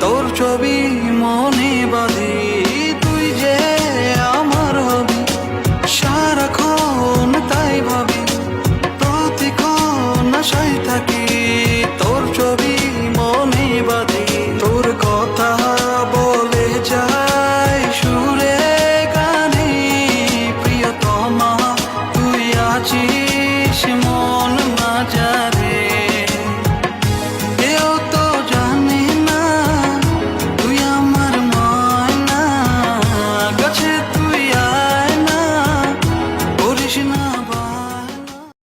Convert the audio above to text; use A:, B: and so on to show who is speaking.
A: তোর ছবি মনে বাঁধি, তুই যে আমার হবি। সারাক্ষণ তাই ভাবি, প্রতিক্ষণ আশায় থাকি, তোর ছবি মনে বাঁধি। তোর কথা বলে যায় সুরে গানে, প্রিয়তমা তুই আছিস মন মাঝারে। কেউ তো জানে না তুই আমার ময়না, কাছে তুই আয় না, করিস না